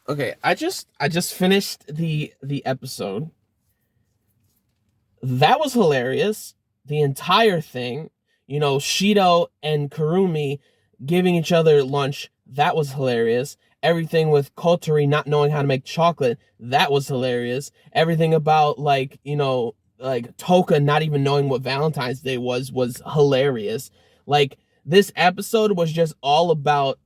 Okay, I just finished the episode. That was hilarious. The entire thing, Shido and Kurumi giving each other lunch, that was hilarious. Everything with Kotori not knowing how to make chocolate, that was hilarious. Everything about like Toka not even knowing what Valentine's Day was hilarious. Like this episode was just all about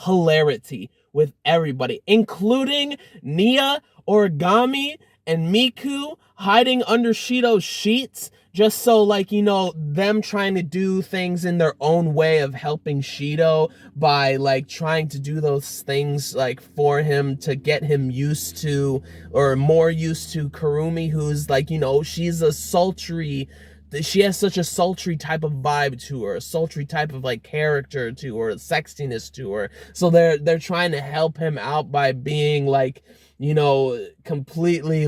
hilarity with everybody, including Nia, Origami, and Miku hiding under Shido's sheets just so them trying to do things in their own way of helping Shido by like trying to do those things like for him to get him used to or more used to Kurumi, who's she's a sultry, she has such a sultry type of vibe to her, a sultry type of like character to her, sexiness to her. So they're trying to help him out by being completely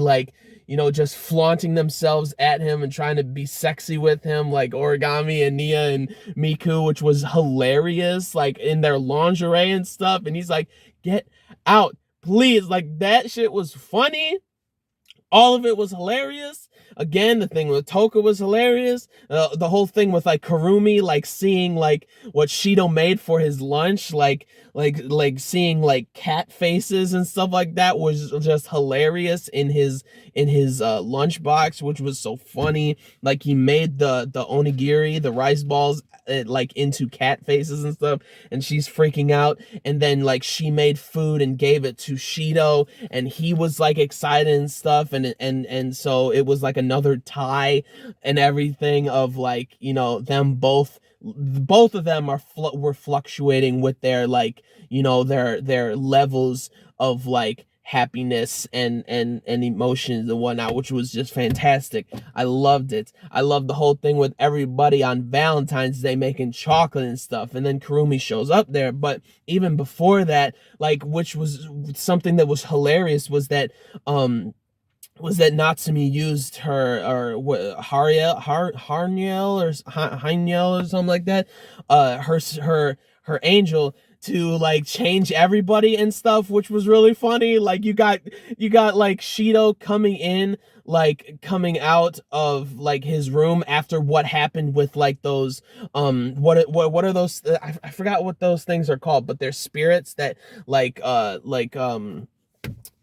just flaunting themselves at him and trying to be sexy with him, like Origami and Nia and Miku, which was hilarious, like in their lingerie and stuff. And he's like, get out, please. Like that shit was funny. All of it was hilarious. Again, the thing with Toka was hilarious. The whole thing with like Kurumi, like seeing like what Shido made for his lunch, like seeing like cat faces and stuff like that was just hilarious in his lunchbox, which was so funny. Like he made the onigiri, the rice balls, like into cat faces and stuff, and she's freaking out. And then like she made food and gave it to Shido, and he was like excited and stuff, and so it was like another tie and everything of them both of them were fluctuating with their their levels of like happiness and emotions and whatnot, which was just fantastic. I loved it. I loved the whole thing with everybody on Valentine's Day making chocolate and stuff, and then Kurumi shows up there. But even before that, like, which was something that was hilarious, was that Natsumi used her, or what, Harniel or Heiniel or something like that, her angel, to like change everybody and stuff, which was really funny. Like you got like Shido coming out of like his room after what happened with like those what are those, I forgot what those things are called, but they're spirits that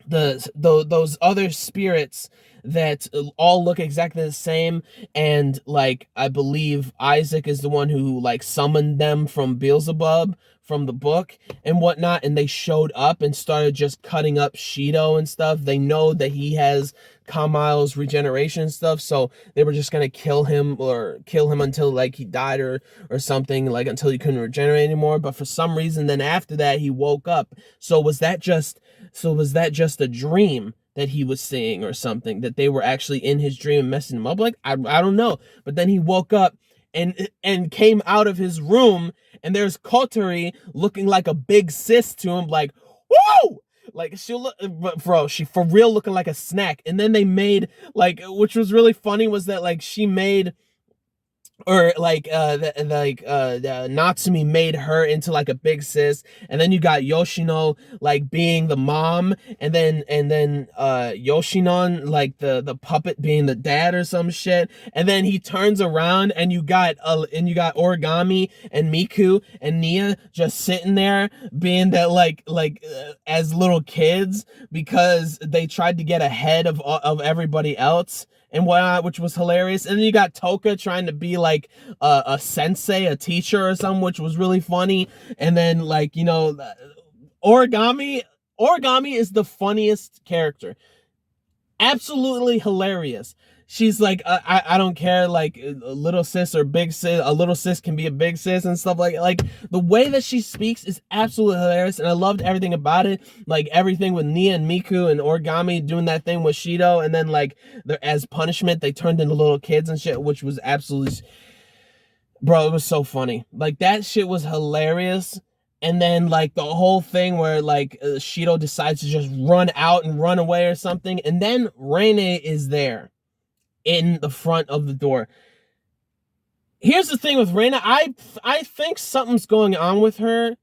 those other spirits that all look exactly the same. And like I believe Isaac is the one who like summoned them from Beelzebub from the book and whatnot, and they showed up and started just cutting up Shido and stuff. They know that he has Kamile's regeneration stuff, so they were just gonna kill him until like he died or something, like until he couldn't regenerate anymore. But for some reason then after that he woke up. So was that just a dream that he was seeing or something, that they were actually in his dream and messing him up? Like I don't know. But then he woke up and came out of his room, and there's Kotori looking like a big sis to him, like, whoa! Like she look, bro, she for real looking like a snack. And then they made like, which was really funny, was that like she made, or Natsumi made her into like a big sis, and then you got Yoshino like being the mom, and then Yoshinon like the puppet being the dad or some shit. And then he turns around and you got Origami and Miku and Nia just sitting there being that as little kids, because they tried to get ahead of everybody else and whatnot, which was hilarious. And then you got Toka trying to be like a sensei, a teacher or something, which was really funny. And then Origami, Origami is the funniest character, absolutely hilarious. She's like, I don't care, like a little sis or big sis. A little sis can be a big sis and stuff like the way that she speaks is absolutely hilarious, and I loved everything about it. Like everything with Nia and Miku and Origami doing that thing with Shido, and then like as punishment they turned into little kids and shit, which was absolutely, bro, it was so funny. Like that shit was hilarious. And then like the whole thing where Shido decides to just run out and run away or something, and then Reine is there in the front of the door. Here's the thing with Reina. I think something's going on with her,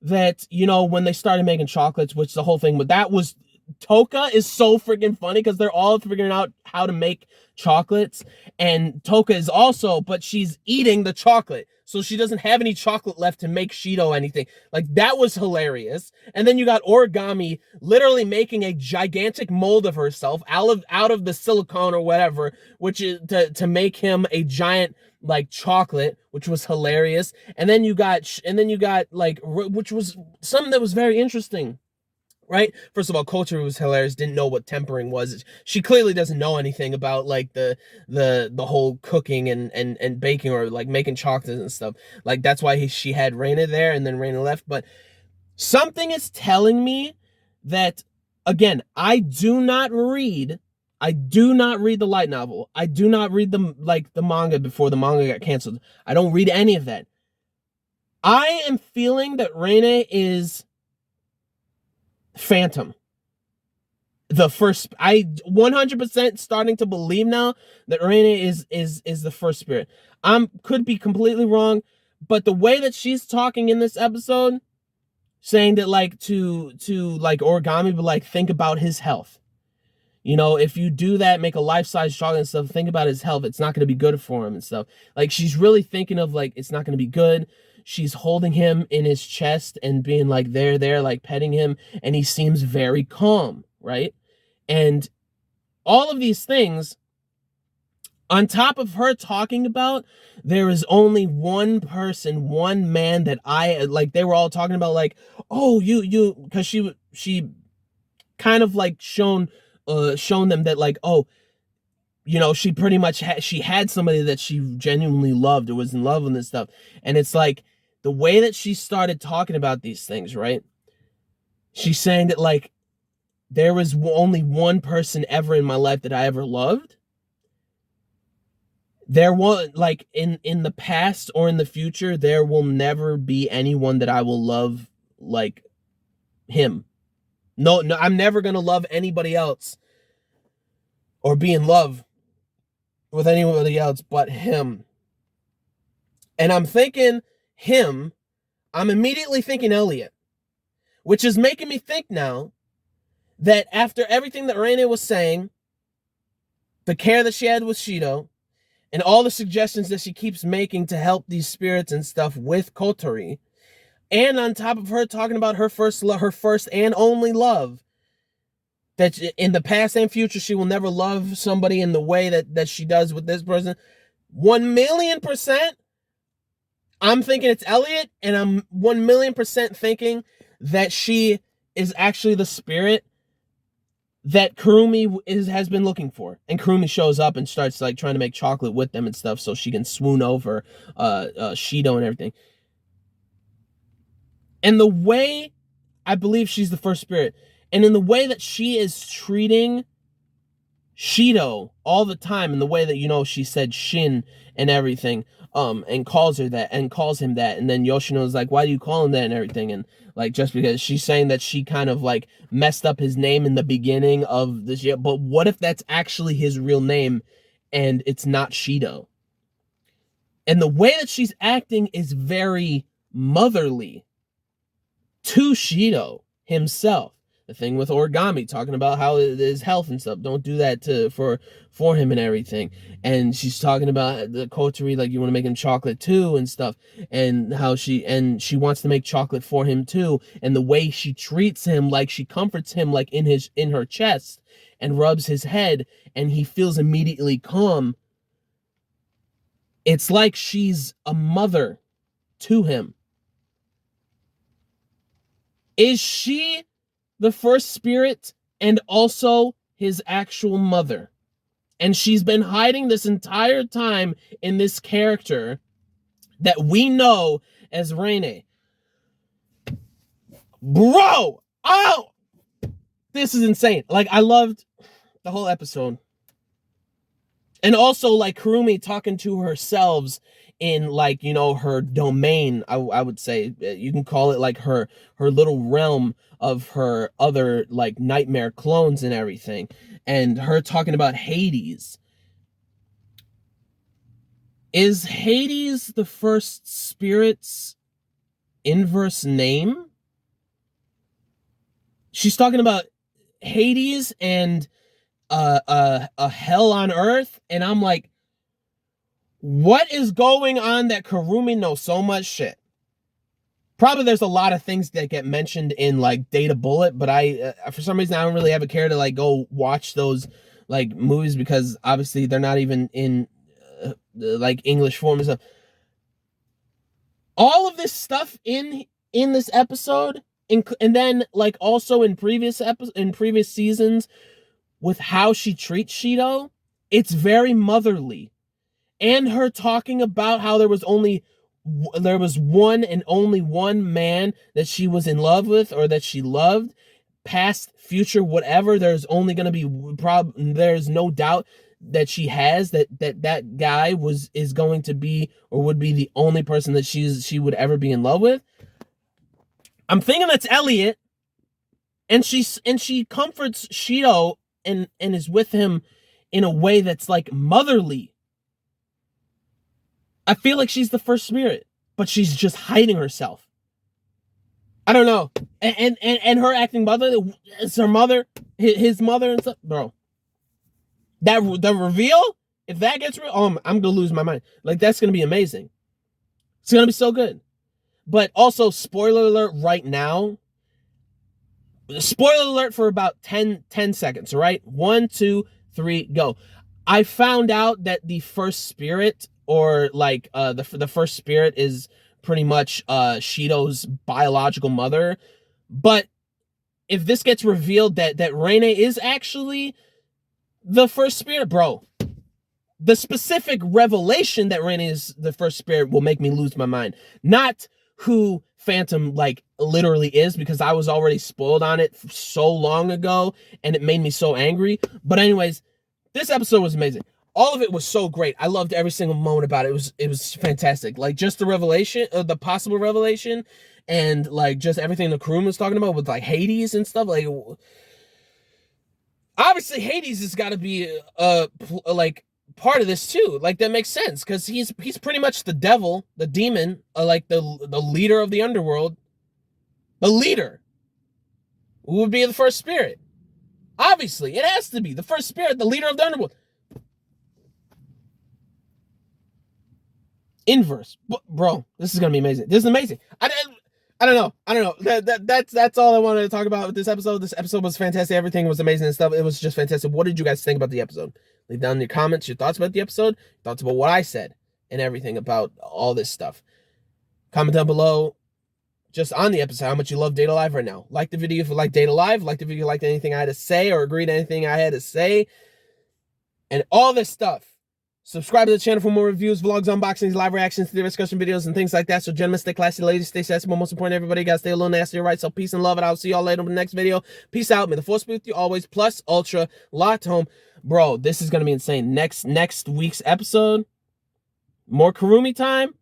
that, you know, when they started making chocolates, which the whole thing, but that was, Toka is so freaking funny because they're all figuring out how to make chocolates, and Toka is also, but she's eating the chocolate, so she doesn't have any chocolate left to make Shido anything. Like, that was hilarious. And then you got Origami literally making a gigantic mold of herself out of the silicone or whatever, which is to make him a giant like chocolate, which was hilarious. And then you got like, which was something that was very interesting. Right? First of all, Culture was hilarious, didn't know what tempering was. She clearly doesn't know anything about like the whole cooking and baking or like making chocolates and stuff. Like, that's why she had Reine there, and then Reine left. But something is telling me that, again, I do not read the light novel. I do not read the manga before the manga got canceled. I don't read any of that. I am feeling that Reine is Phantom. The first, I 100% starting to believe now that Reine is the first spirit. Could be completely wrong, but the way that she's talking in this episode, saying that like to like Origami, but like, think about his health. You know, if you do that, make a life-size chocolate and stuff, think about his health. It's not going to be good for him and stuff. Like, she's really thinking of like, it's not going to be good. She's holding him in his chest and being like, there, like petting him. And he seems very calm, right? And all of these things, on top of her talking about, there is only one person, one man that I, like, they were all talking about like, oh, you, because she kind of like shown them that like, oh, you know, she pretty much she had somebody that she genuinely loved or was in love with and stuff. And it's like, the way that she started talking about these things, right? She's saying that like, there was only one person ever in my life that I ever loved. There was like, in the past or in the future, there will never be anyone that I will love like him. No, I'm never gonna love anybody else or be in love with anybody else but him. And I'm thinking him, I'm immediately thinking Elliot, which is making me think now that after everything that Reine was saying, the care that she had with Shido, and all the suggestions that she keeps making to help these spirits and stuff with Kotori, and on top of her talking about her first and only love, that in the past and future she will never love somebody in the way that she does with this person, 1,000,000%, I'm thinking it's Elliot, and I'm 1,000,000% thinking that she is actually the spirit that Kurumi has been looking for. And Kurumi shows up and starts like trying to make chocolate with them and stuff so she can swoon over Shido and everything. And the way I believe she's the first spirit, and in the way that she is treating Shido all the time, in the way that, you know, she said Shin and everything, and calls her that, and calls him that, and then Yoshino's like, why do you call him that and everything, and like, just because she's saying that she kind of like messed up his name in the beginning of this year, but what if that's actually his real name and it's not Shido? And the way that she's acting is very motherly to Shido himself. The thing with Origami, talking about how his health and stuff, don't do that for him and everything. And she's talking about the Kotori, like, you want to make him chocolate too and stuff, and how she wants to make chocolate for him too, and the way she treats him, like she comforts him like in her chest and rubs his head, and he feels immediately calm. It's like she's a mother to him. Is she the first spirit and also his actual mother? And she's been hiding this entire time in this character that we know as Reine. Bro! Oh! This is insane. Like, I loved the whole episode. And also, like, Kurumi talking to herself in, like, you know, her domain, I would say. You can call it, like, her little realm of her other, like, nightmare clones and everything. And her talking about Hades. Is Hades the first spirit's inverse name? she's talking about Hades and a hell on earth, and I'm like, what is going on that Kurumi knows so much shit? Probably there's a lot of things that get mentioned in like Data Bullet, but I for some reason I don't really have a care to like go watch those like movies because obviously they're not even in like English form and stuff. All of this stuff in this episode, and then like also in previous seasons with how she treats Shido, it's very motherly. And her talking about how there was one and only one man that she was in love with or that she loved, past, future, whatever. There's only going to be there's no doubt that she has that guy is going to be or would be the only person that she would ever be in love with. I'm thinking that's Elliot, and she comforts Shido and is with him in a way that's like motherly. I feel like she's the first spirit, but she's just hiding herself. I don't know. And her acting motherly, it's her mother, his mother and stuff. Bro, the reveal, if that gets real, I'm going to lose my mind. Like, that's going to be amazing. It's going to be so good. But also, spoiler alert right now. Spoiler alert for about 10 seconds, right? 1, 2, 3, go. I found out that the first spirit, or like the first spirit, is pretty much Shido's biological mother. But if this gets revealed that Reine is actually the first spirit, bro, the specific revelation that Reine is the first spirit will make me lose my mind. Not who Phantom like literally is, because I was already spoiled on it so long ago and it made me so angry. But anyways, this episode was amazing. All of it was so great. I loved every single moment about it. It was fantastic. Like, just the revelation, the possible revelation, and like just everything the crew was talking about with like Hades and stuff. Like, obviously Hades has got to be like part of this too. Like, that makes sense because he's pretty much the devil, the demon, like the leader of the underworld. The leader, who would be the first spirit. Obviously, it has to be the first spirit, the leader of the underworld. Inverse, bro. This is gonna be amazing. This is amazing. I don't know. That's all I wanted to talk about with this episode. This episode was fantastic. Everything was amazing and stuff. It was just fantastic. What did you guys think about the episode? Leave down in your comments your thoughts about the episode, thoughts about what I said, and everything about all this stuff. Comment down below just on the episode how much you love Dēto Live right now. Like the video if you like Dēto Live. Like the video if you liked anything I had to say or agreed to anything I had to say, and all this stuff. Subscribe to the channel for more reviews, vlogs, unboxings, live reactions to the discussion videos, and things like that. So, gentlemen, stay classy, ladies, stay sassy, but most important, everybody, guys, stay a little nasty, right? So, peace and love, and I'll see y'all later in the next video. Peace out. May the force be with you always. Plus, ultra, lot home. Bro, this is going to be insane. Next week's episode, more Kurumi time.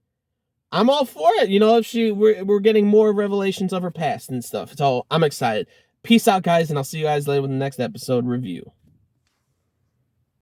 I'm all for it. You know, if we're getting more revelations of her past and stuff. So, I'm excited. Peace out, guys, and I'll see you guys later with the next episode review.